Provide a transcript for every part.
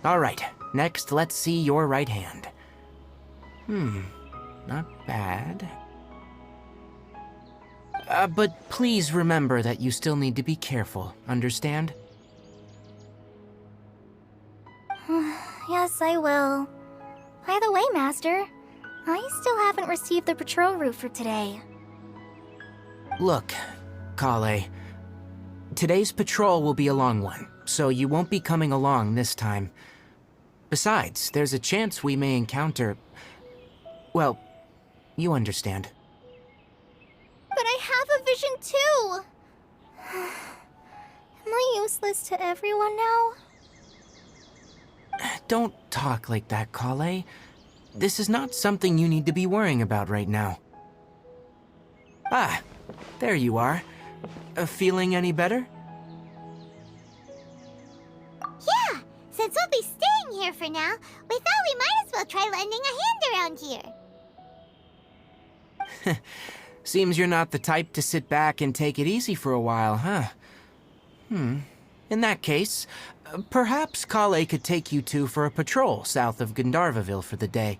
All right, next let's see your right hand. Not bad. But please remember that you still need to be careful, understand? Yes, I will. By the way, Master, I still haven't received the patrol route for today. Look, Collei, today's patrol will be a long one, so you won't be coming along this time. Besides, there's a chance we may encounter... well, you understand. But I have a vision too! Am I useless to everyone now? Don't talk like that, Collei. This is not something you need to be worrying about right now. Ah, there you are. Feeling any better? Yeah, since we'll be staying here for now, we thought we might as well try lending a hand around here. Seems you're not the type to sit back and take it easy for a while, huh? In that case, perhaps Collei could take you two for a patrol south of Gandharva for the day.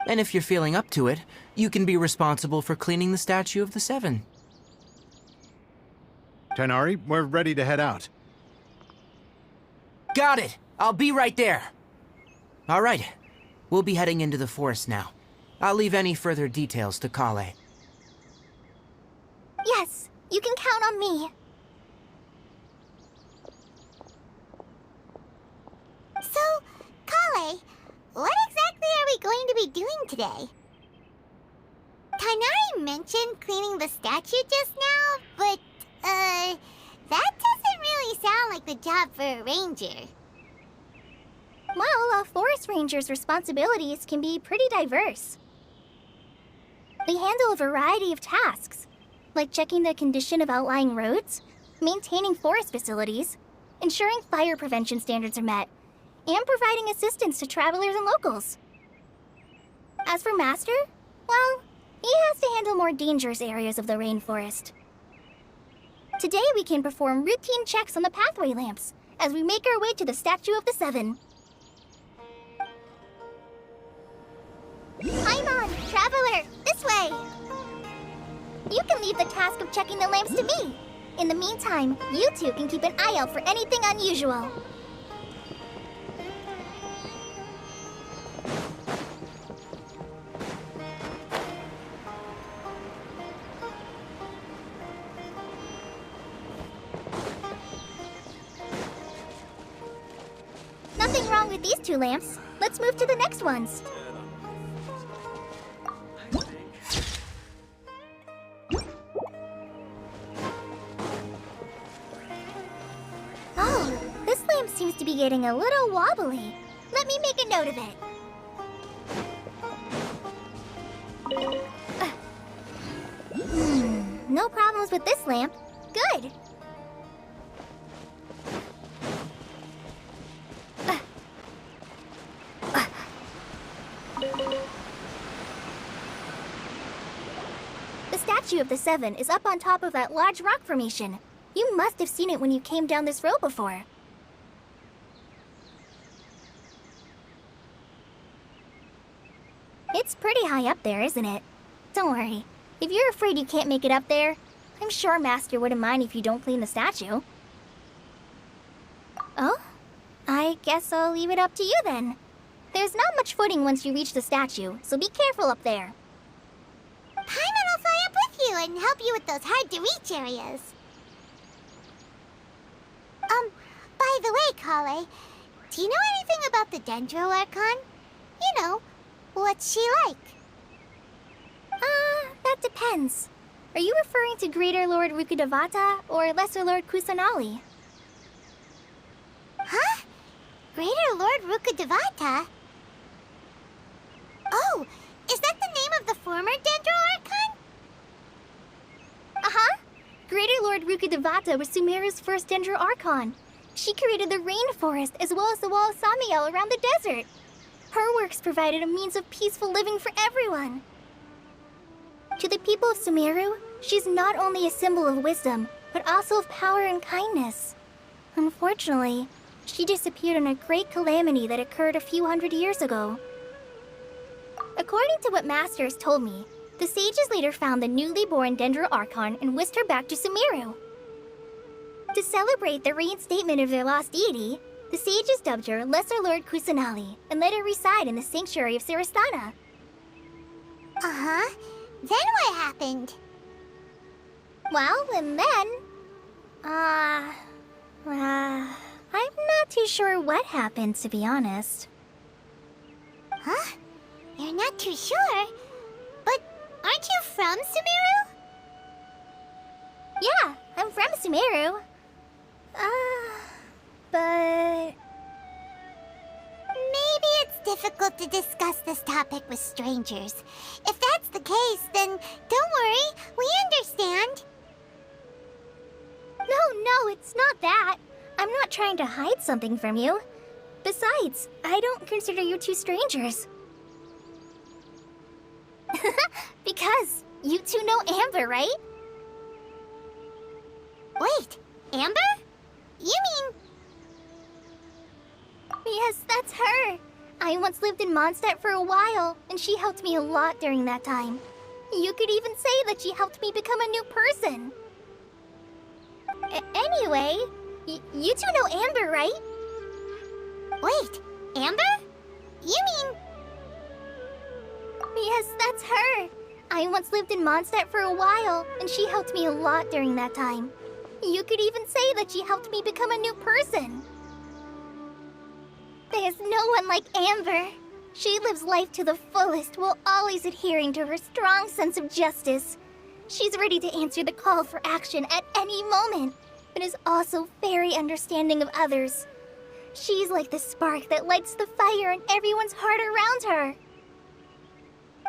And if you're feeling up to it, you can be responsible for cleaning the statue of the Seven. Tighnari, we're ready to head out. Got it! I'll be right there! All right, we'll be heading into the forest now. I'll leave any further details to Collei. Yes, you can count on me. So, Collei, what exactly are we going to be doing today? Tighnari mentioned cleaning the statue just now, but, that doesn't really sound like the job for a ranger. Well, a forest ranger's responsibilities can be pretty diverse. They handle a variety of tasks, like checking the condition of outlying roads, maintaining forest facilities, ensuring fire prevention standards are met, and providing assistance to travelers and locals. As for Master, well, he has to handle more dangerous areas of the rainforest. Today we can perform routine checks on the pathway lamps as we make our way to the Statue of the Seven. Paimon, traveler, this way! You can leave the task of checking the lamps to me. In the meantime, you two can keep an eye out for anything unusual. Nothing wrong with these two lamps. Let's move to the next ones. Oh, this lamp seems to be getting a little wobbly. Let me make a note of it. No problems with this lamp. Good. The Statue of the Seven is up on top of that large rock formation. You must have seen it when you came down this road before. It's pretty high up there, isn't it? Don't worry. If you're afraid you can't make it up there, I'm sure Master wouldn't mind if you don't clean the statue. Oh? I guess I'll leave it up to you then. There's not much footing once you reach the statue, so be careful up there. Paimon will fly up with you and help you with those hard-to-reach areas. By the way, Collei, do you know anything about the dendro Archon? You know, what's she like? That depends. Are you referring to Greater Lord Rukkhadevata or Lesser Lord Kusanali? Huh? Greater Lord Rukkhadevata? Oh, is that the name of the former dendro Archon? Uh-huh. Greater Lord Rukkhadevata was Sumeru's first dendro Archon. She created the rainforest as well as the wall of Samiel around the desert. Her works provided a means of peaceful living for everyone. To the people of Sumeru, she's not only a symbol of wisdom, but also of power and kindness. Unfortunately, She disappeared in a great calamity that occurred a few hundred years ago. According to what Masters told me, the sages later found the newly born dendro Archon and whisked her back to Sumeru. To celebrate the reinstatement of their lost deity, the sages dubbed her Lesser Lord Kusanali and let her reside in the sanctuary of Surasthana. Uh-huh. Then what happened? Well, and then... I'm not too sure what happened, to be honest. Huh? You're not too sure? But aren't you from Sumeru? Yeah, I'm from Sumeru. But... Maybe it's difficult to discuss this topic with strangers. If that's the case, then don't worry, we understand. No, it's not that. I'm not trying to hide something from you. Besides, I don't consider you two strangers. Because you two know Amber, right? Wait, Amber? You mean... Yes, that's her. I once lived in Mondstadt for a while, and she helped me a lot during that time. You could even say that she helped me become a new person. Anyway, you two know Amber, right? Wait, Amber? You mean... Yes, that's her. I once lived in Mondstadt for a while, and she helped me a lot during that time. You could even say that she helped me become a new person. There's no one like Amber. She lives life to the fullest while always adhering to her strong sense of justice. She's ready to answer the call for action at any moment, but is also very understanding of others. She's like the spark that lights the fire in everyone's heart around her.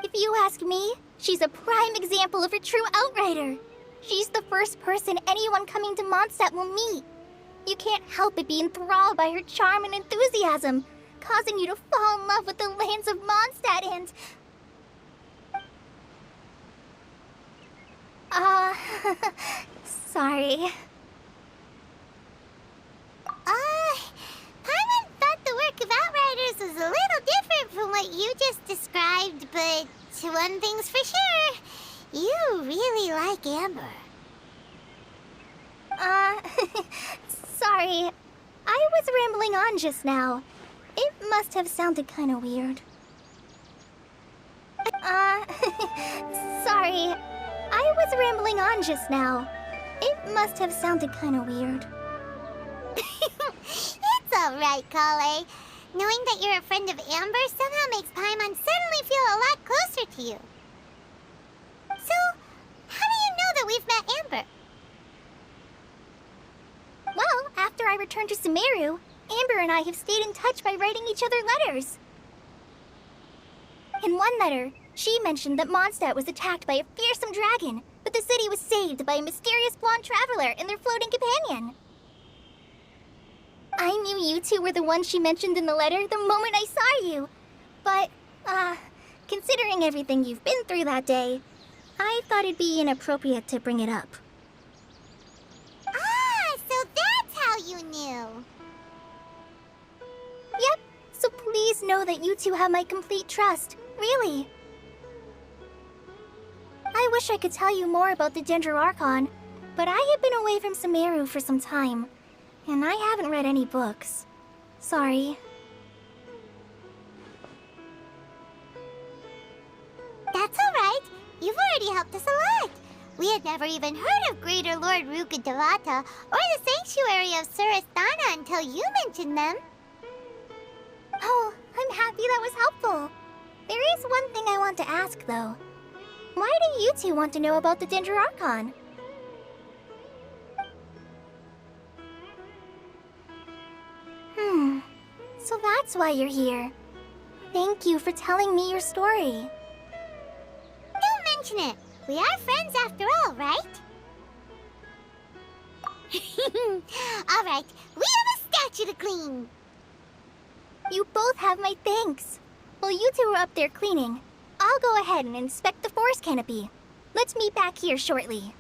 If you ask me, she's a prime example of a true outrider. She's the first person anyone coming to Mondstadt will meet. You can't help but be enthralled by her charm and enthusiasm, causing you to fall in love with the lands of Mondstadt and... sorry. Paimon thought the work of Outriders was a little different from what you just described, but one thing's for sure, you really like Amber. Sorry. I was rambling on just now. It must have sounded kind of weird. Sorry. I was rambling on just now. It must have sounded kind of weird. It's alright, Collei. Knowing that you're a friend of Amber somehow makes Paimon suddenly feel a lot closer to you. So, how do you know that we've met Amber? Well, after I returned to Sumeru, Amber and I have stayed in touch by writing each other letters. In one letter, she mentioned that Mondstadt was attacked by a fearsome dragon, but the city was saved by a mysterious blonde traveler and their floating companion. I knew you two were the ones she mentioned in the letter the moment I saw you. But, considering everything you've been through that day, I thought it'd be inappropriate to bring it up. Ah, so that's how you knew. Yep, so please know that you two have my complete trust, really. I wish I could tell you more about the Dendro Archon, but I have been away from Sumeru for some time, and I haven't read any books. Sorry. That's alright. You've already helped us a lot. We had never even heard of Greater Lord Rukkhadevata or the Sanctuary of Surasthana until you mentioned them. Oh, I'm happy that was helpful. There is one thing I want to ask, though. Why do you two want to know about the Dendro Archon? So that's why you're here. Thank you for telling me your story. Don't mention it. We are friends after all, right? Alright, we have a statue to clean. You both have my thanks. While you two are up there cleaning, I'll go ahead and inspect the forest canopy. Let's meet back here shortly.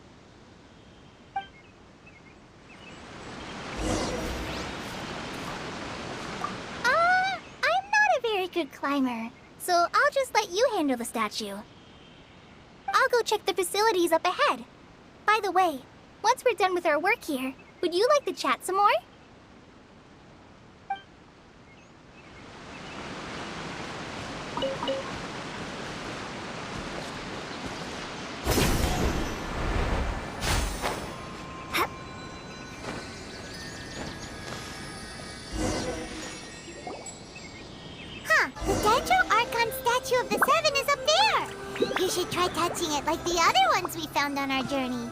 good climber, so I'll just let you handle the statue. I'll go check the facilities up ahead. By the way, once we're done with our work here, would you like to chat some more? The Dendro Archon statue of the Seven is up there! You should try touching it like the other ones we found on our journey.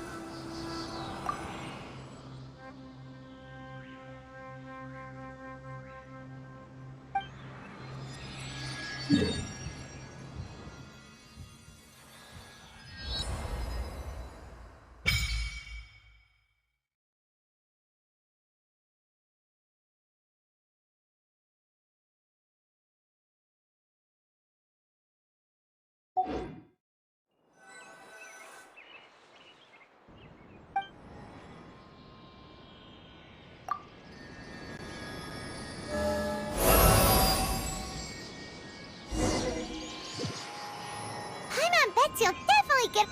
You'll definitely get...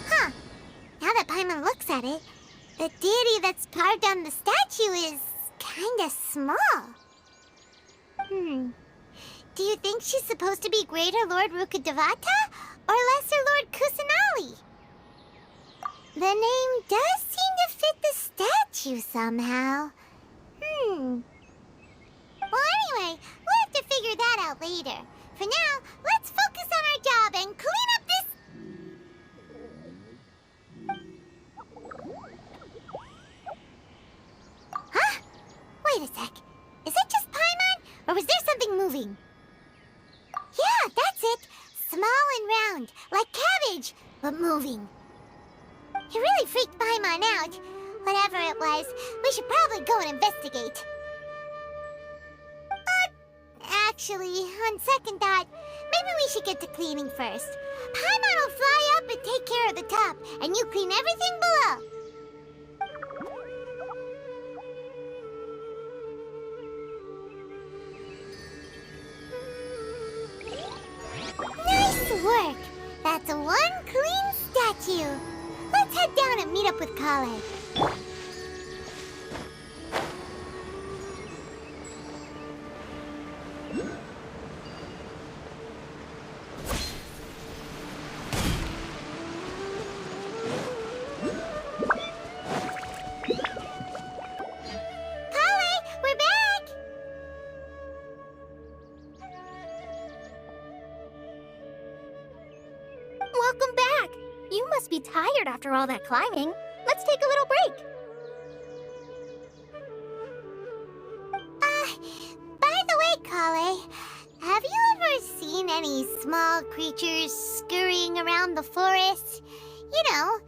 Huh. Now that Paimon looks at it, the deity that's carved on the statue is kinda small. Do you think she's supposed to be Greater Lord Rukkhadevata or Lesser Lord Kusanali? The name does seem to fit the statue somehow. Well, anyway, we'll have to figure that out later. For now, let's focus on our job and clean up this... Huh? Wait a sec. Is it just Paimon, or was there something moving? Yeah, that's it. Small and round, like cabbage, but moving. It really freaked Paimon out. Whatever it was, we should probably go and investigate. Actually, on second thought, maybe we should get to cleaning first. Paimon will fly up and take care of the top, and you clean everything below. Nice work! That's one clean statue. Let's head down and meet up with Collei. Welcome back! You must be tired after all that climbing. Let's take a little break. By the way, Collei, have you ever seen any small creatures scurrying around the forest? You know,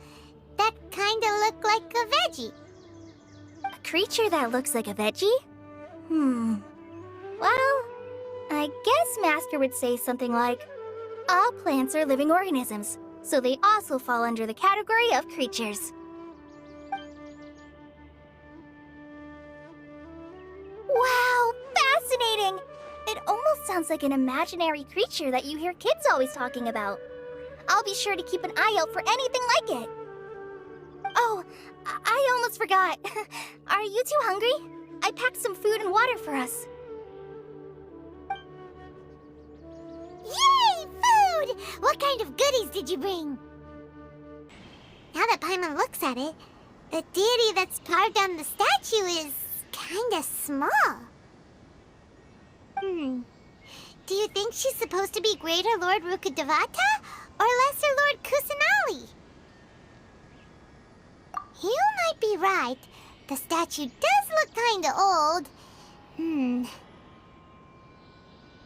that kinda look like a veggie. A creature that looks like a veggie? Well, I guess Master would say something like, all plants are living organisms, so they also fall under the category of creatures. Wow, fascinating! It almost sounds like an imaginary creature that you hear kids always talking about. I'll be sure to keep an eye out for anything like it. Oh, I almost forgot. Are you two hungry? I packed some food and water for us. Yay, food! What kind of goodies did you bring? Now that Paimon looks at it, the deity that's carved on the statue is kinda small. Do you think she's supposed to be Greater Lord Rukkhadevata or Lesser Lord Kusanali? You might be right. The statue does look kinda old.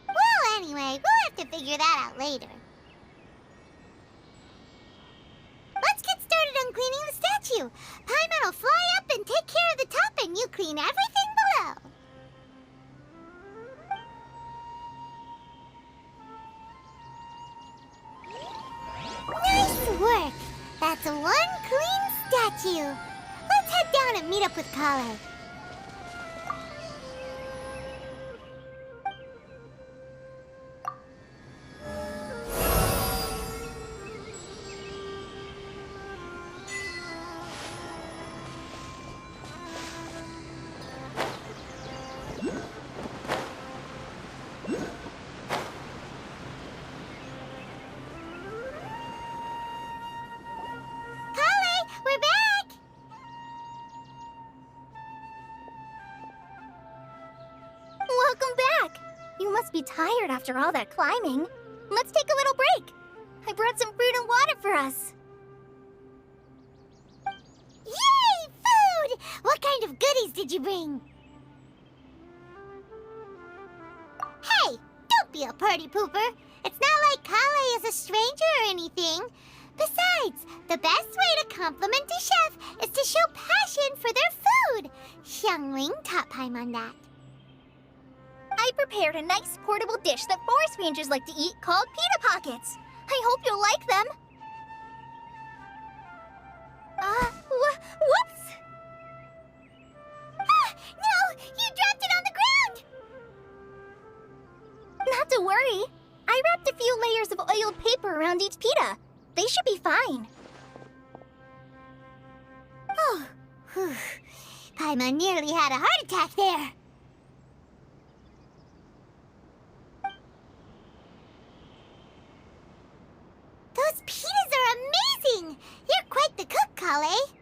Well, anyway, we'll have to figure that out later. Let's get started on cleaning the statue. Paimon will fly up and take care of the top, and you clean everything below. Nice work! That's one clean statue. Let's head down and meet up with Collei. You must be tired after all that climbing. Let's take a little break. I brought some fruit and water for us. Yay! Food! What kind of goodies did you bring? Hey! Don't be a party pooper. It's not like Collei is a stranger or anything. Besides, the best way to compliment a chef is to show passion for their food. Xiangling taught Paimon that. I prepared a nice portable dish that forest rangers like to eat called pita pockets. I hope you'll like them. Whoops! Ah, no! You dropped it on the ground! Not to worry. I wrapped a few layers of oiled paper around each pita. They should be fine. Oh, whew. Paimon nearly had a heart attack there. Those pitas are amazing! You're quite the cook, Collei.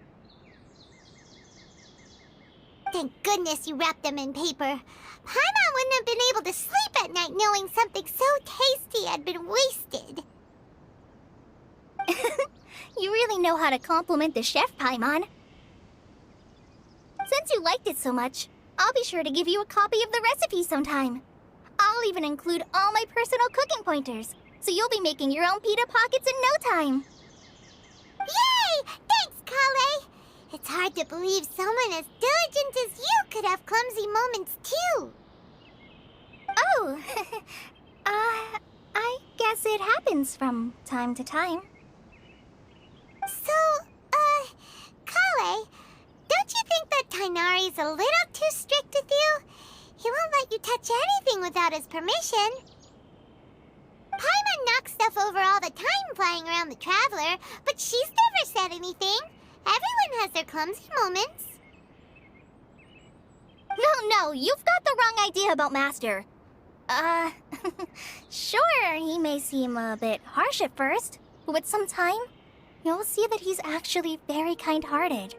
Thank goodness you wrapped them in paper. Paimon wouldn't have been able to sleep at night knowing something so tasty had been wasted. You really know how to compliment the chef, Paimon. Since you liked it so much, I'll be sure to give you a copy of the recipe sometime. I'll even include all my personal cooking pointers, so you'll be making your own pita pockets in no time. Yay! Thanks, Collei! It's hard to believe someone as diligent as you could have clumsy moments, too. Oh, I guess it happens from time to time. So, Collei, don't you think that Tighnari's a little too strict with you? He won't let you touch anything without his permission. Paimon knocks stuff over all the time flying around the Traveler, but she's never said anything. Everyone has their clumsy moments. No, you've got the wrong idea about Master. Sure, he may seem a bit harsh at first, but with some time, you'll see that he's actually very kind-hearted.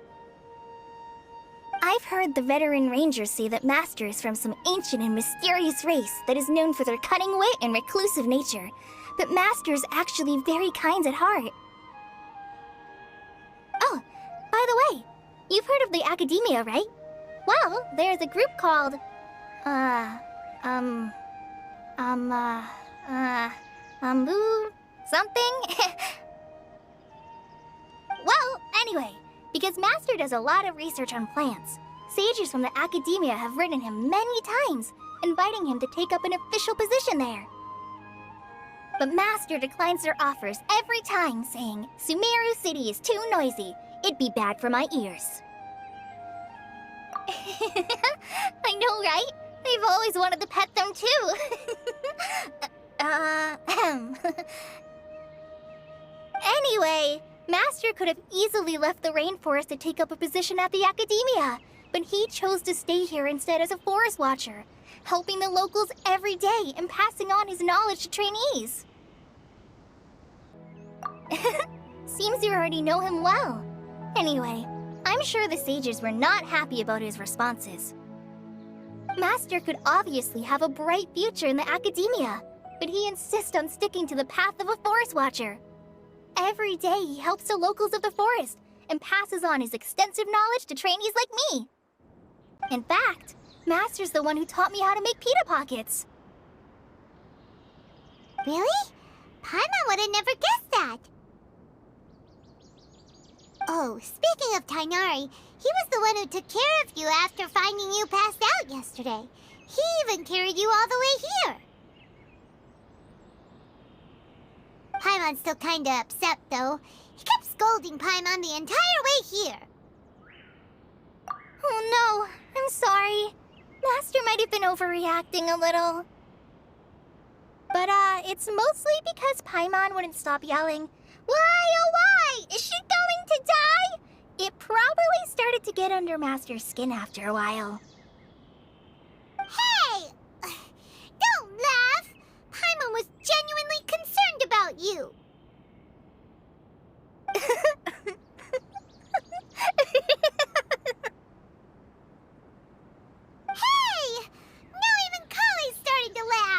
I've heard the veteran rangers say that Master is from some ancient and mysterious race that is known for their cunning wit and reclusive nature, but Master is actually very kind at heart. Oh, by the way, you've heard of the Academia, right? Well, there's a group called, something? Well, anyway, because Master does a lot of research on plants, sages from the Academia have written him many times, inviting him to take up an official position there. But Master declines their offers every time, saying, Sumeru City is too noisy. It'd be bad for my ears. I know, right? I've always wanted to pet them, too. Anyway, Master could have easily left the rainforest to take up a position at the Academia, but he chose to stay here instead as a forest watcher, helping the locals every day and passing on his knowledge to trainees. Seems you already know him well. Anyway, I'm sure the sages were not happy about his responses. Master could obviously have a bright future in the Academia, but he insists on sticking to the path of a forest watcher. Every day he helps the locals of the forest and passes on his extensive knowledge to trainees like me. In fact, Master's the one who taught me how to make pita pockets. Really? Paimon would have never guessed that. Oh, speaking of Tighnari, he was the one who took care of you after finding you passed out yesterday. He even carried you all the way here. Paimon's still kinda upset, though. He kept scolding Paimon the entire way here. Oh no, I'm sorry. Master might have been overreacting a little. But, it's mostly because Paimon wouldn't stop yelling, "Why, oh why? Is she going to die?" It probably started to get under Master's skin after a while. Hey! Don't laugh! Paimon was genuinely concerned about you. Hey! Now even Collei's starting to laugh.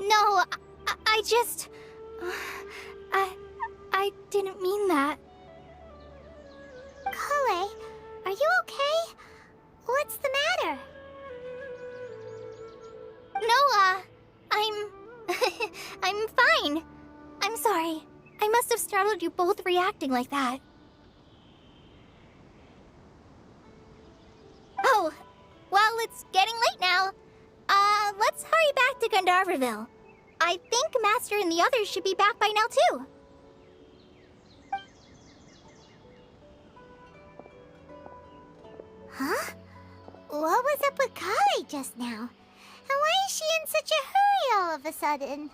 No, I just... I didn't mean that. Collei, are you okay? What's the matter? No, I'm fine. I'm sorry. I must have startled you both reacting like that. Oh, well, it's getting late now. Let's hurry back to Gandharva. I think Master and the others should be back by now, too. Huh? What was up with Collei just now? And why is she in such a hurry all of a sudden?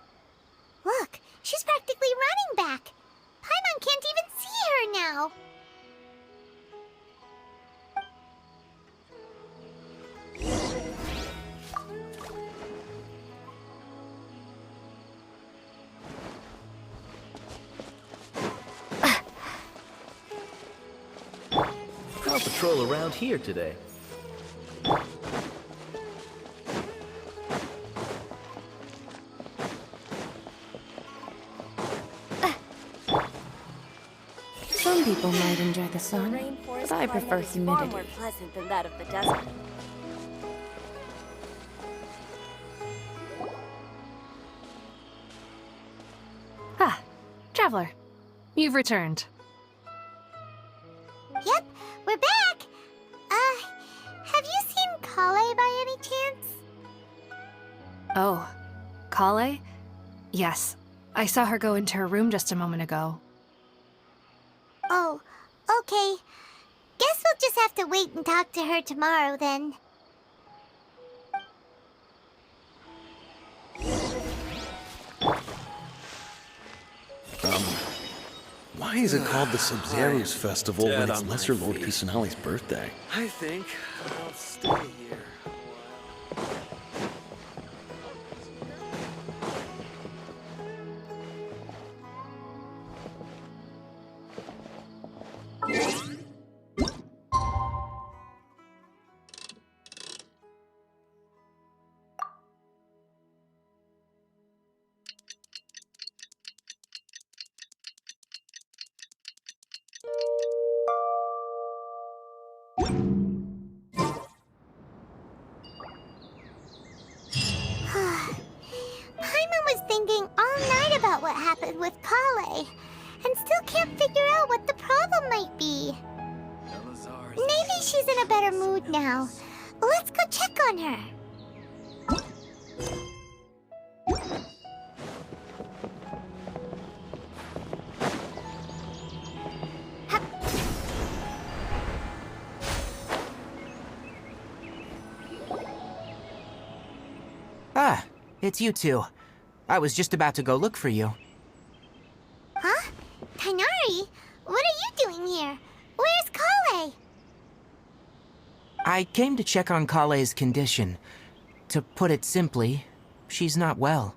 Look, she's practically running back. Paimon can't even see her now. I'll patrol around here today. Some people might enjoy the sun, Rainforest but I prefer climate is far humidity. more pleasant than that of the desert. Ah, traveler. You've returned. Yep, we're back. Have you seen Collei by any chance? Oh, Collei? Yes, I saw her go into her room just a moment ago. Oh, okay. Guess we'll just have to wait and talk to her tomorrow then. Why is it called the Sub-Zero's Festival Dead when it's on my Lesser Lord feet. Kusanali's birthday? I think I'll stay here a while. Paimon was thinking all night about what happened with Collei, and still can't figure out what the problem might be. Eleazar is Maybe she's in a better mood now. Let's go check on her. Ah, it's you two. I was just about to go look for you. Huh? Tighnari? What are you doing here? Where's Collei? I came to check on Collei's condition. To put it simply, she's not well.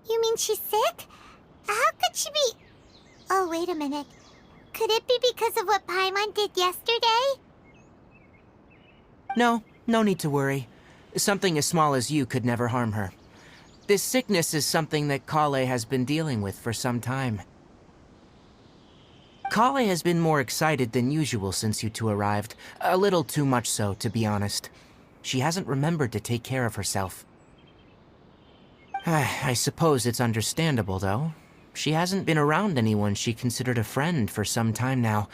You mean she's sick? How could she be... Oh, wait a minute. Could it be because of what Paimon did yesterday? No need to worry. Something as small as you could never harm her. This sickness is something that Collei has been dealing with for some time. Collei has been more excited than usual since you two arrived. A little too much so, to be honest. She hasn't remembered to take care of herself. I suppose it's understandable, though. She hasn't been around anyone she considered a friend for some time now.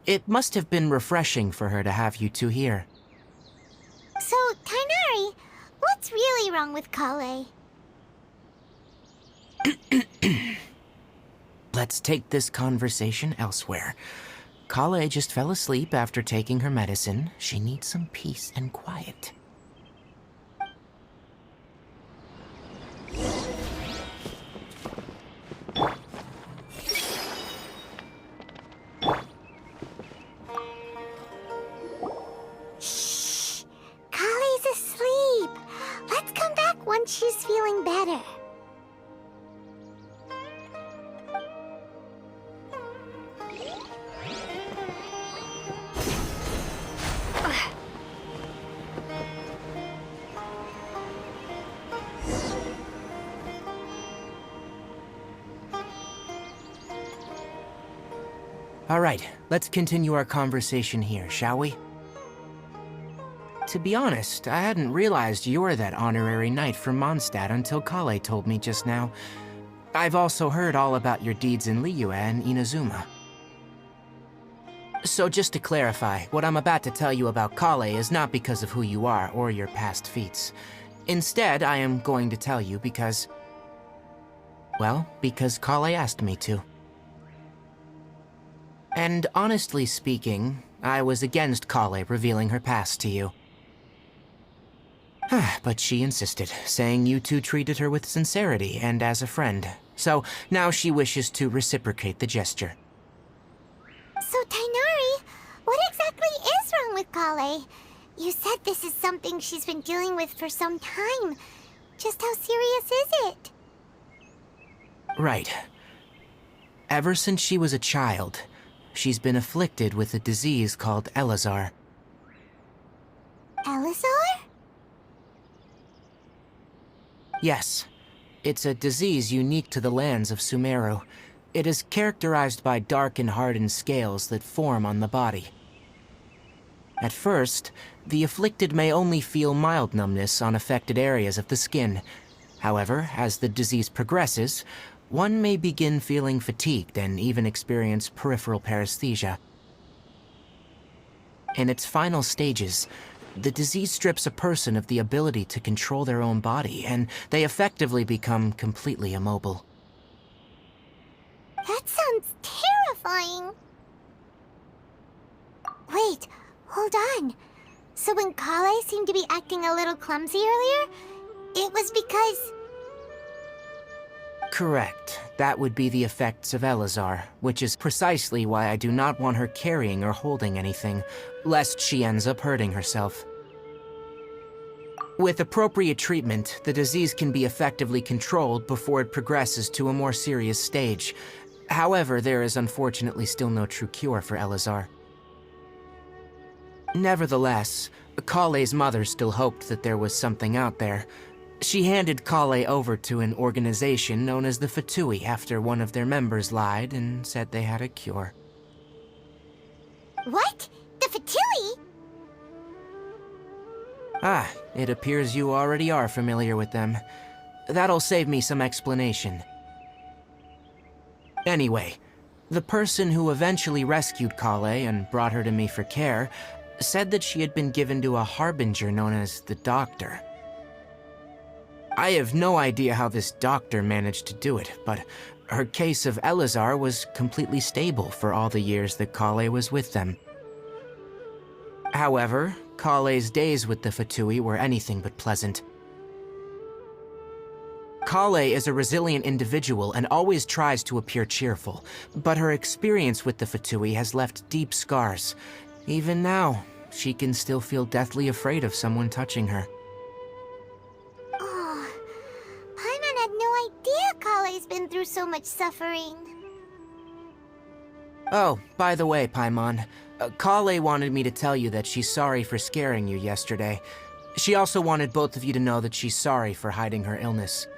It must have been refreshing for her to have you two here. So, Tighnari, what's really wrong with Collei? Let's take this conversation elsewhere. Collei just fell asleep after taking her medicine. She needs some peace and quiet. Shh! Collei's asleep. Let's come back once she's feeling better. All right, let's continue our conversation here, shall we? To be honest, I hadn't realized you're that honorary knight from Mondstadt until Collei told me just now. I've also heard all about your deeds in Liyue and Inazuma. So just to clarify, what I'm about to tell you about Collei is not because of who you are or your past feats. Instead, I am going to tell you because... well, because Collei asked me to. And honestly speaking, I was against Collei revealing her past to you. But she insisted, saying you two treated her with sincerity and as a friend. So now she wishes to reciprocate the gesture. So, Tighnari, what exactly is wrong with Collei? You said this is something she's been dealing with for some time. Just how serious is it? Right. Ever since she was a child, she's been afflicted with a disease called eleazar. Eleazar? Yes. It's a disease unique to the lands of Sumeru. It is characterized by dark and hardened scales that form on the body. At first, the afflicted may only feel mild numbness on affected areas of the skin. However, as the disease progresses, one may begin feeling fatigued and even experience peripheral paresthesia. In its final stages, the disease strips a person of the ability to control their own body, and they effectively become completely immobile. That sounds terrifying. Wait, hold on. So when Collei seemed to be acting a little clumsy earlier, it was because... Correct. That would be the effects of eleazar, which is precisely why I do not want her carrying or holding anything, lest she ends up hurting herself. With appropriate treatment, the disease can be effectively controlled before it progresses to a more serious stage. However, there is unfortunately still no true cure for eleazar. Nevertheless, Collei's mother still hoped that there was something out there. She handed Collei over to an organization known as the Fatui after one of their members lied and said they had a cure. What? The Fatui? Ah, it appears you already are familiar with them. That'll save me some explanation. Anyway, the person who eventually rescued Collei and brought her to me for care said that she had been given to a harbinger known as the Doctor. I have no idea how this doctor managed to do it, but her case of eleazar was completely stable for all the years that Collei was with them. However, Collei's days with the Fatui were anything but pleasant. Collei is a resilient individual and always tries to appear cheerful, but her experience with the Fatui has left deep scars. Even now, she can still feel deathly afraid of someone touching her. Oh, Paimon had no idea Collei's been through so much suffering. Oh, by the way, Paimon, Collei wanted me to tell you that she's sorry for scaring you yesterday. She also wanted both of you to know that she's sorry for hiding her illness.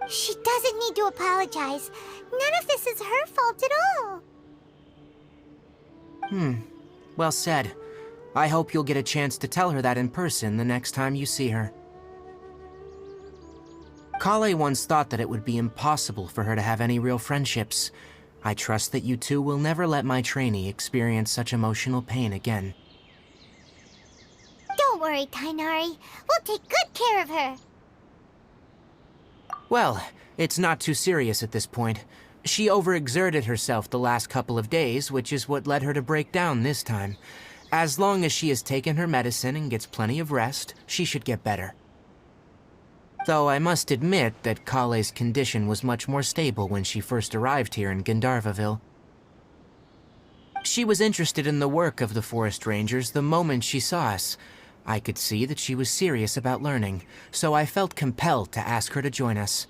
She doesn't need to apologize. None of this is her fault at all. Well said. I hope you'll get a chance to tell her that in person the next time you see her. Collei once thought that it would be impossible for her to have any real friendships. I trust that you two will never let my trainee experience such emotional pain again. Don't worry, Tighnari. We'll take good care of her. Well, it's not too serious at this point. She overexerted herself the last couple of days, which is what led her to break down this time. As long as she has taken her medicine and gets plenty of rest, she should get better. Though I must admit that Collei's condition was much more stable when she first arrived here in Gandharva. She was interested in the work of the forest rangers the moment she saw us. I could see that she was serious about learning, so I felt compelled to ask her to join us.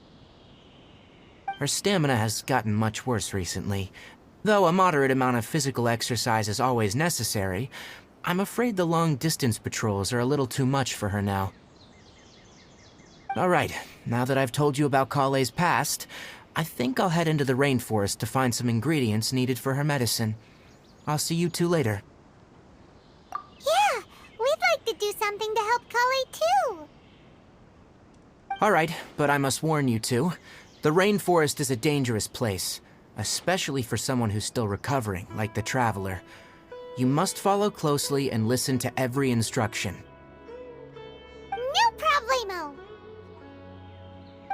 Her stamina has gotten much worse recently. Though a moderate amount of physical exercise is always necessary, I'm afraid the long-distance patrols are a little too much for her now. Alright, now that I've told you about Collei's past, I think I'll head into the rainforest to find some ingredients needed for her medicine. I'll see you two later. Yeah, we'd like to do something to help Collei too. Alright, but I must warn you two. The rainforest is a dangerous place, especially for someone who's still recovering, like the Traveler. You must follow closely and listen to every instruction. No problemo.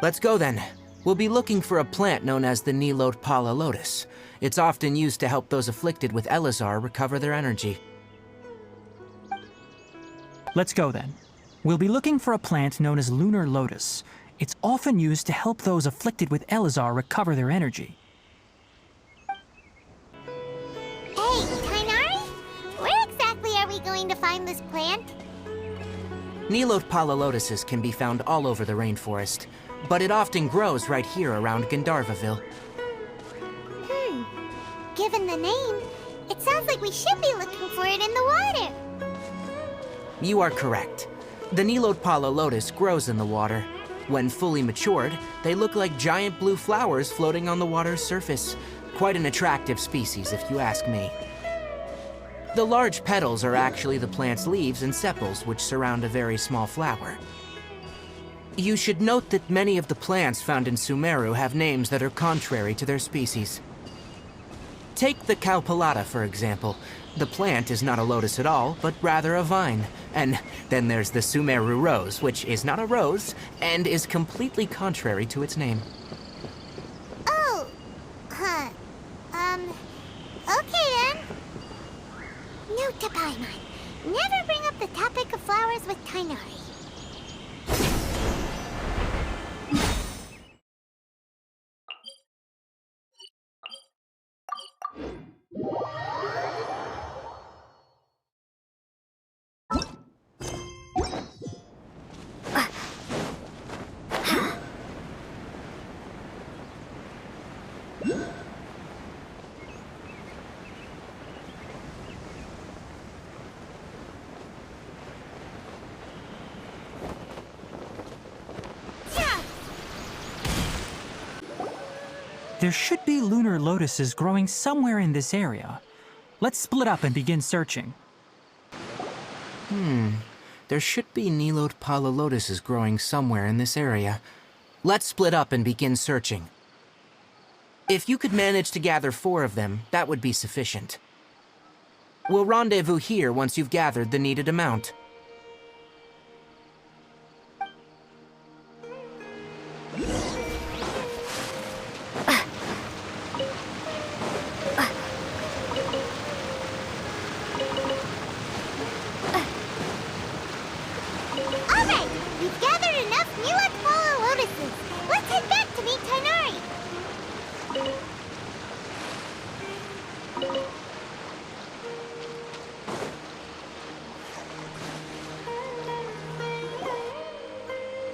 Let's go then. We'll be looking for a plant known as the nilotpala lotus. It's often used to help those afflicted with eleazar recover their energy. Let's go then. We'll be looking for a plant known as lunar lotus. It's often used to help those afflicted with eleazar recover their energy. Hey, Tighnari, where exactly are we going to find this plant? Nilotpala lotuses can be found all over the rainforest, but it often grows right here around Gandharva Ville. Given the name, it sounds like we should be looking for it in the water. You are correct. The nilotpala lotus grows in the water. When fully matured, they look like giant blue flowers floating on the water's surface. Quite an attractive species, if you ask me. The large petals are actually the plant's leaves and sepals, which surround a very small flower. You should note that many of the plants found in Sumeru have names that are contrary to their species. Take the cowpelata, for example. The plant is not a lotus at all, but rather a vine. And then there's the sumeru rose, which is not a rose, and is completely contrary to its name. Oh, okay then. Note to Paimon, never bring up the topic of flowers with Tighnari. There should be lunar lotuses growing somewhere in this area. Let's split up and begin searching. There should be nilotpala lotuses growing somewhere in this area. Let's split up and begin searching. If you could manage to gather 4 of them, that would be sufficient. We'll rendezvous here once you've gathered the needed amount. Alright, we've gathered enough nilotpala lotuses. Let's head back to meet Tighnari.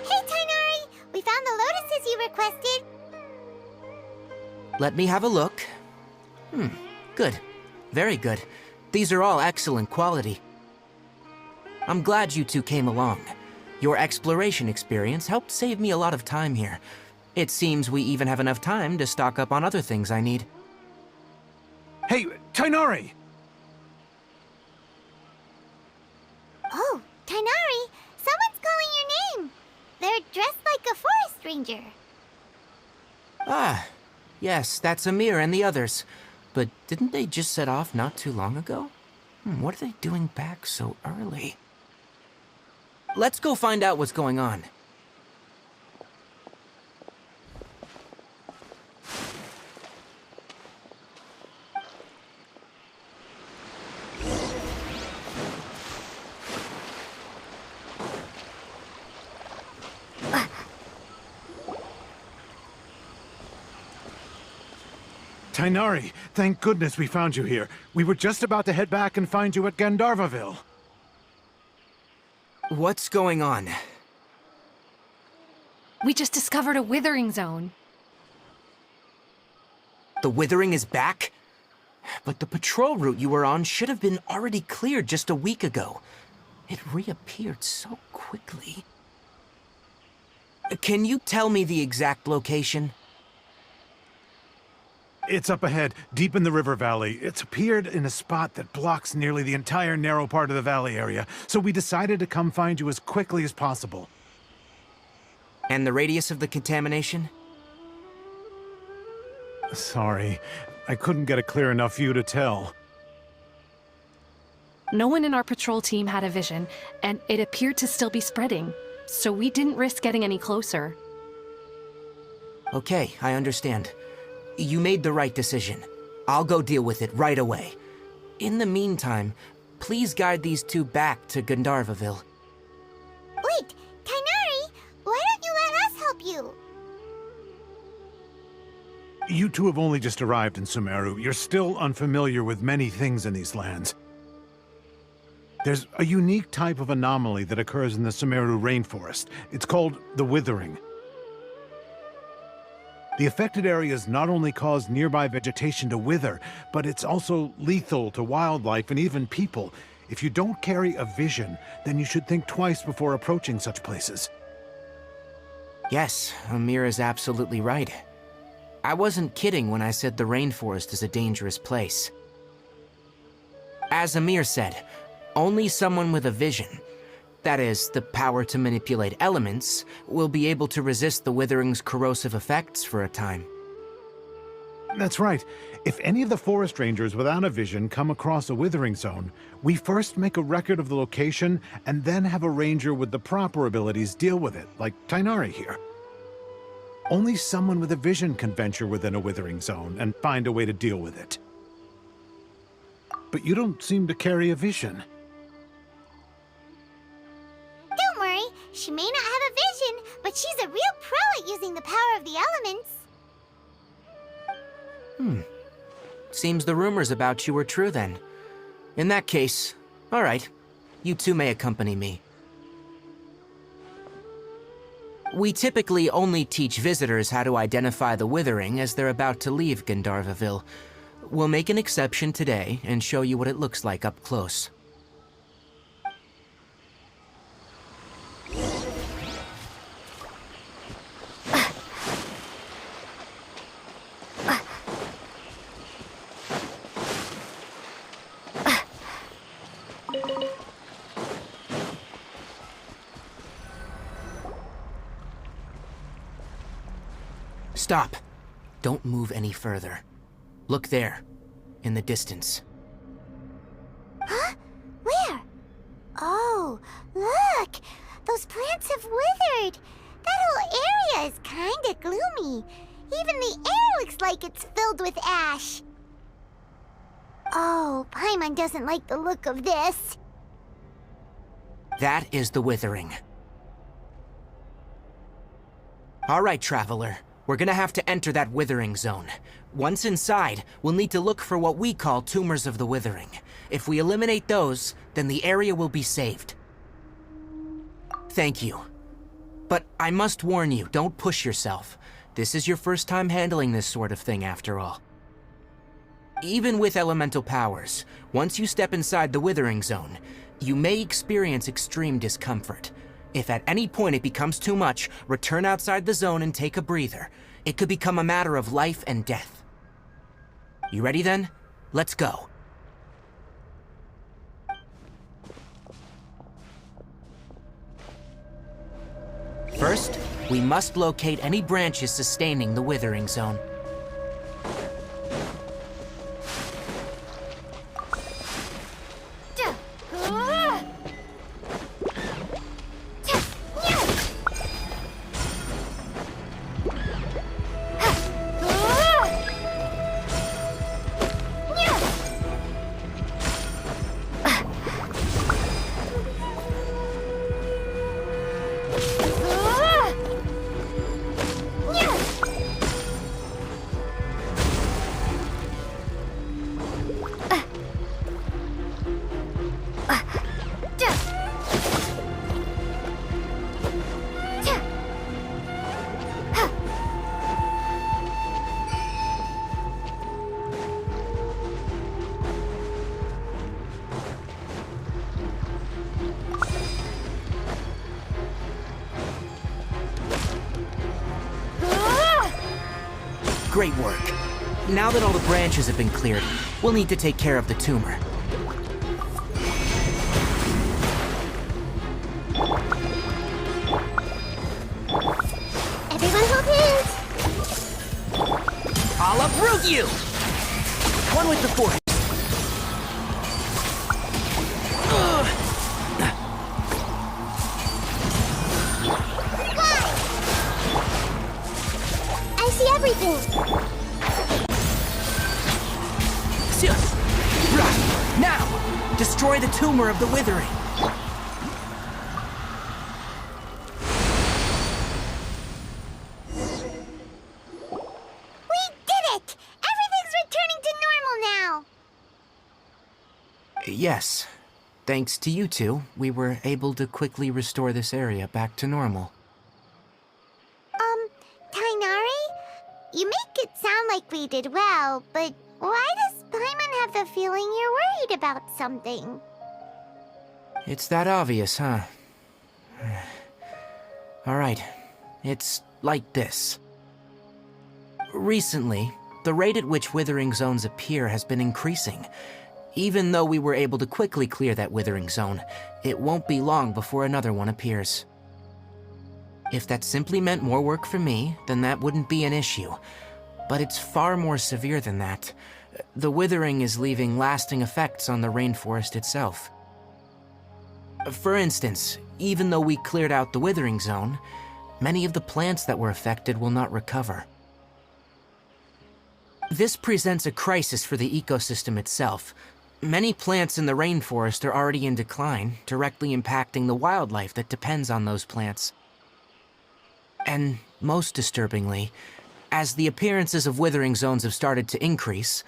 Hey, Tighnari! We found the lotuses you requested. Let me have a look. Good. Very good. These are all excellent quality. I'm glad you two came along. Your exploration experience helped save me a lot of time here. It seems we even have enough time to stock up on other things I need. Hey, Tighnari! Oh, Tighnari, someone's calling your name. They're dressed like a forest ranger. Ah, yes, that's Amir and the others. But didn't they just set off not too long ago? What are they doing back so early? Let's go find out what's going on. Tighnari, thank goodness we found you here. We were just about to head back and find you at Gandharva Ville. What's going on? We just discovered a Withering Zone. The Withering is back? But the patrol route you were on should have been already cleared just a week ago. It reappeared so quickly. Can you tell me the exact location? It's up ahead, deep in the river valley. It's appeared in a spot that blocks nearly the entire narrow part of the valley area, so we decided to come find you as quickly as possible. And the radius of the contamination? Sorry, I couldn't get a clear enough view to tell. No one in our patrol team had a vision, and it appeared to still be spreading, so we didn't risk getting any closer. Okay, I understand. You made the right decision. I'll go deal with it right away. In the meantime, please guide these two back to Gandharva. Wait, Tighnari, why don't you let us help you? You two have only just arrived in Sumeru. You're still unfamiliar with many things in these lands. There's a unique type of anomaly that occurs in the Sumeru rainforest. It's called the Withering. The affected areas not only cause nearby vegetation to wither, but it's also lethal to wildlife and even people. If you don't carry a vision, then you should think twice before approaching such places. Yes, Amir is absolutely right. I wasn't kidding when I said the rainforest is a dangerous place. As Amir said, only someone with a vision, that is, the power to manipulate elements, will be able to resist the withering's corrosive effects for a time. That's right. If any of the forest rangers without a vision come across a withering zone, we first make a record of the location and then have a ranger with the proper abilities deal with it, like Tighnari here. Only someone with a vision can venture within a withering zone and find a way to deal with it. But you don't seem to carry a vision. Don't worry, she may not have a vision, but she's a real pro at using the power of the elements. Seems the rumors about you were true then. In that case, all right, you two may accompany me. We typically only teach visitors how to identify the withering as they're about to leave Gandharva. We'll make an exception today and show you what it looks like up close. Stop. Don't move any further. Look there, in the distance. Huh? Where? Oh, look! Those plants have withered! That whole area is kinda gloomy. Even the air looks like it's filled with ash. Oh, Paimon doesn't like the look of this. That is the withering. All right, traveler. We're gonna have to enter that withering zone. Once inside, we'll need to look for what we call tumors of the withering. If we eliminate those, then the area will be saved. Thank you. But I must warn you, don't push yourself. This is your first time handling this sort of thing, after all. Even with elemental powers, once you step inside the withering zone, you may experience extreme discomfort. If at any point it becomes too much, return outside the zone and take a breather. It could become a matter of life and death. You ready then? Let's go. First, we must locate any branches sustaining the withering zone. Great work. Now that all the branches have been cleared, we'll need to take care of the tumor. Everyone hold hands. I'll uproot you! One with the force. I see everything. Now, destroy the tumor of the Withering. We did it! Everything's returning to normal now. Yes. Thanks to you two, we were able to quickly restore this area back to normal. Tighnari? You make it sound like we did well, but why does Paimon have the feeling you're worried about something? It's that obvious, huh? Alright, it's like this. Recently, the rate at which Withering Zones appear has been increasing. Even though we were able to quickly clear that Withering Zone, it won't be long before another one appears. If that simply meant more work for me, then that wouldn't be an issue. But it's far more severe than that. The Withering is leaving lasting effects on the rainforest itself. For instance, even though we cleared out the Withering Zone, many of the plants that were affected will not recover. This presents a crisis for the ecosystem itself. Many plants in the rainforest are already in decline, directly impacting the wildlife that depends on those plants. And most disturbingly, as the appearances of Withering Zones have started to increase,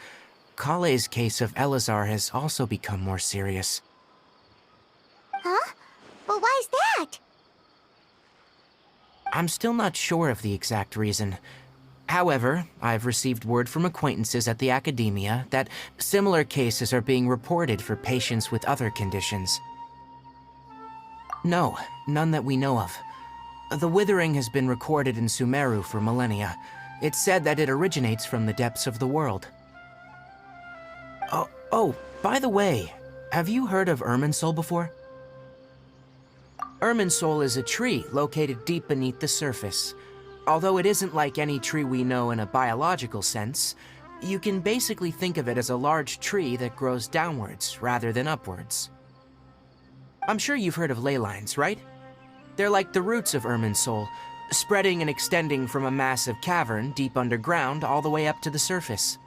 Collei's case of Eleazar has also become more serious. Huh? But why's that? I'm still not sure of the exact reason. However, I've received word from acquaintances at the academia that similar cases are being reported for patients with other conditions. No, none that we know of. The Withering has been recorded in Sumeru for millennia. It's said that it originates from the depths of the world. Oh, by the way, have you heard of irminsul before? Irminsul is a tree located deep beneath the surface. Although it isn't like any tree we know in a biological sense, you can basically think of it as a large tree that grows downwards rather than upwards. I'm sure you've heard of ley lines, right? They're like the roots of irminsul, spreading and extending from a massive cavern deep underground all the way up to the surface.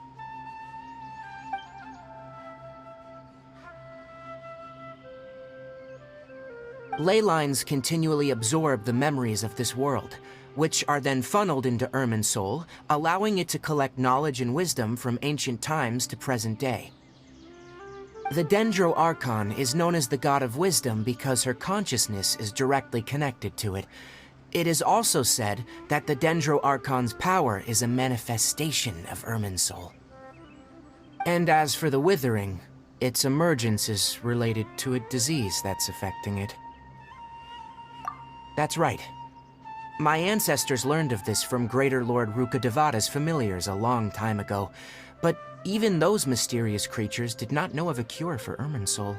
Ley lines continually absorb the memories of this world, which are then funneled into irminsul, allowing it to collect knowledge and wisdom from ancient times to present day. The dendro Archon is known as the god of wisdom because her consciousness is directly connected to it. It is also said that the dendro Archon's power is a manifestation of irminsul. And as for the Withering, its emergence is related to a disease that's affecting it. That's right. My ancestors learned of this from Greater Lord Rukkhadevata's familiars a long time ago, but even those mysterious creatures did not know of a cure for irminsul.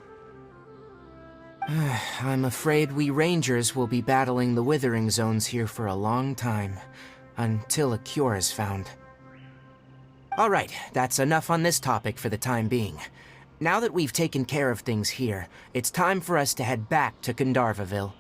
I'm afraid we rangers will be battling the Withering Zones here for a long time, until a cure is found. Alright, that's enough on this topic for the time being. Now that we've taken care of things here, it's time for us to head back to Gandharva Ville.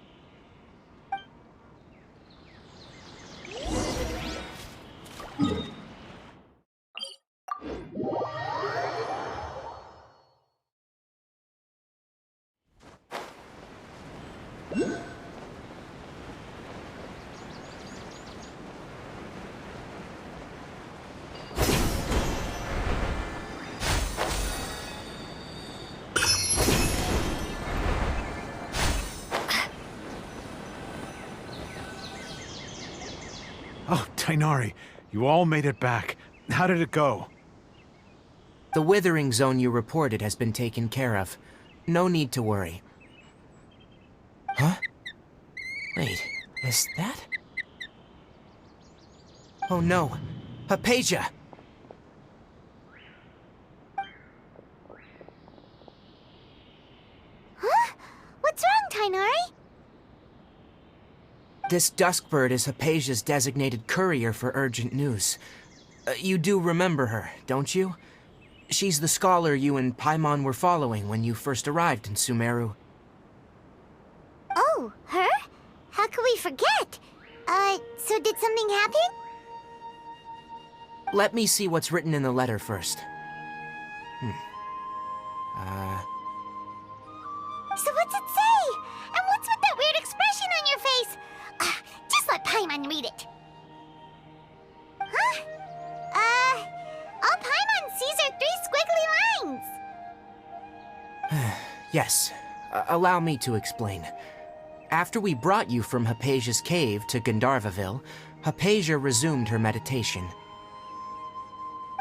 Oh, Tighnari, you all made it back. How did it go? The Withering Zone you reported has been taken care of. No need to worry. Huh? Wait, is that? Oh no, Hypasia! This Duskbird is Hypasia's designated courier for urgent news. You do remember her, don't you? She's the scholar you and Paimon were following when you first arrived in Sumeru. Oh, her? How could we forget? So did something happen? Let me see what's written in the letter first. So what's it say? And what's with that weird expression on your face? Just let Paimon read it. Huh? All Paimon sees are 3 squiggly lines. Yes. Allow me to explain. After we brought you from Hypasia's cave to Gandharva Ville, Hypasia resumed her meditation.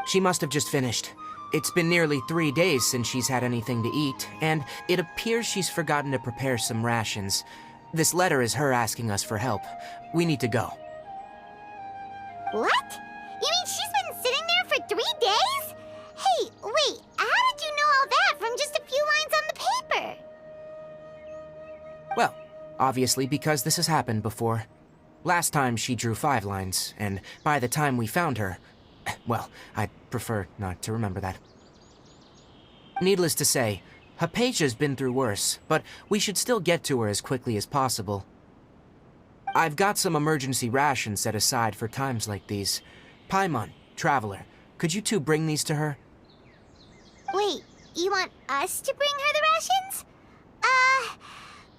She must have just finished. It's been nearly 3 days since she's had anything to eat, and it appears she's forgotten to prepare some rations. This letter is her asking us for help. We need to go. What? You mean she's been sitting there for 3 days? Hey, wait, how did you know all that from just a few lines on the paper? Well, obviously because this has happened before. Last time she drew 5 lines, and by the time we found her, well, I'd prefer not to remember that. Needless to say, Hypasia's been through worse, but we should still get to her as quickly as possible. I've got some emergency rations set aside for times like these. Paimon, Traveler, could you two bring these to her? Wait, you want us to bring her the rations?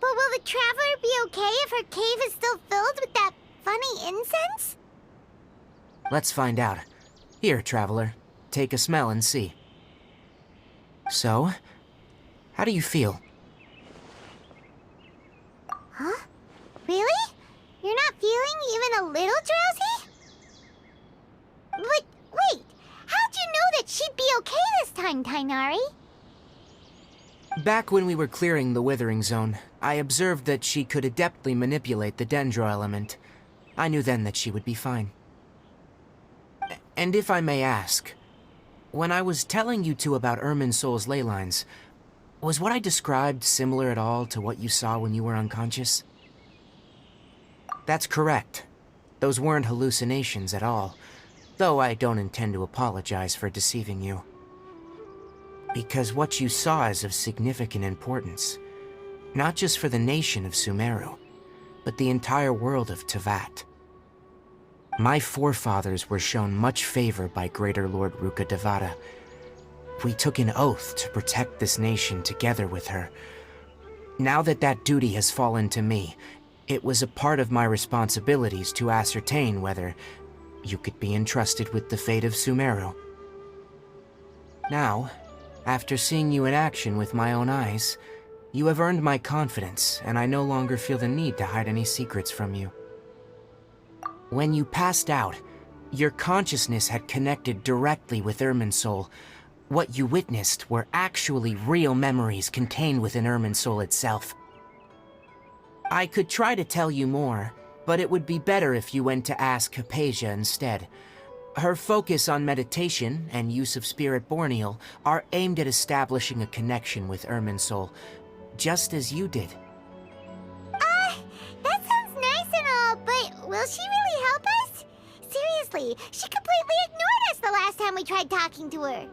But will the Traveler be okay if her cave is still filled with that funny incense? Let's find out. Here, Traveler, take a smell and see. So, how do you feel? Huh? Really? You're not feeling even a little drowsy? But wait, how'd you know that she'd be okay this time, Tighnari? Back when we were clearing the Withering Zone, I observed that she could adeptly manipulate the dendro element. I knew then that she would be fine. And if I may ask, when I was telling you two about Irminsul's ley lines, was what I described similar at all to what you saw when you were unconscious? That's correct. Those weren't hallucinations at all, though I don't intend to apologize for deceiving you. Because what you saw is of significant importance, not just for the nation of Sumeru, but the entire world of Teyvat. My forefathers were shown much favor by Greater Lord Rukkhadevata. We took an oath to protect this nation together with her. Now that that duty has fallen to me, it was a part of my responsibilities to ascertain whether you could be entrusted with the fate of Sumeru. Now, after seeing you in action with my own eyes, you have earned my confidence, and I no longer feel the need to hide any secrets from you. When you passed out, your consciousness had connected directly with Irminsul. What you witnessed were actually real memories contained within Irminsul itself. I could try to tell you more, but it would be better if you went to ask Hypasia instead. Her focus on meditation and use of spirit borneal are aimed at establishing a connection with Irminsul, just as you did. That sounds nice and all, but will she really help us? Seriously, she completely ignored us the last time we tried talking to her.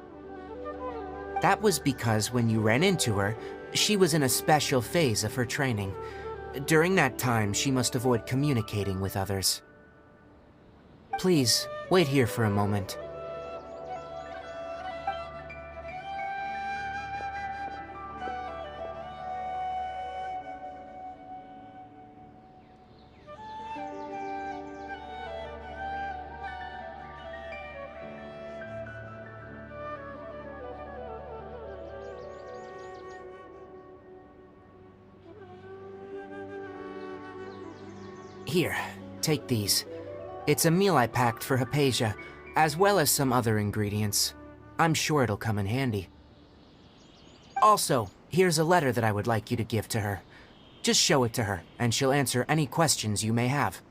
That was because when you ran into her, she was in a special phase of her training. During that time, she must avoid communicating with others. Please, wait here for a moment. Here, take these. It's a meal I packed for Hypasia, as well as some other ingredients. I'm sure it'll come in handy. Also, here's a letter that I would like you to give to her. Just show it to her, and she'll answer any questions you may have.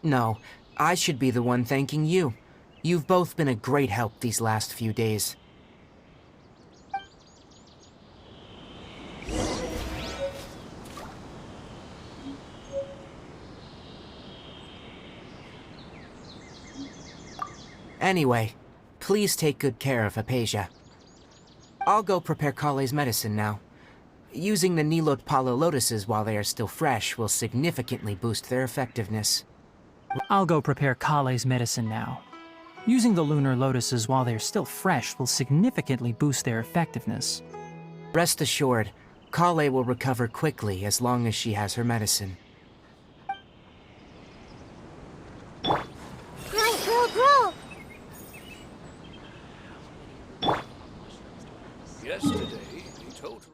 No, I should be the one thanking you. You've both been a great help these last few days. Anyway, please take good care of Hypatia. I'll go prepare Collei's medicine now. Using the nilotpala lotuses while they are still fresh will significantly boost their effectiveness. I'll go prepare Collei's medicine now. Using the lunar lotuses while they're still fresh will significantly boost their effectiveness. Rest assured, Collei will recover quickly as long as she has her medicine. Right, roll! Yesterday, he told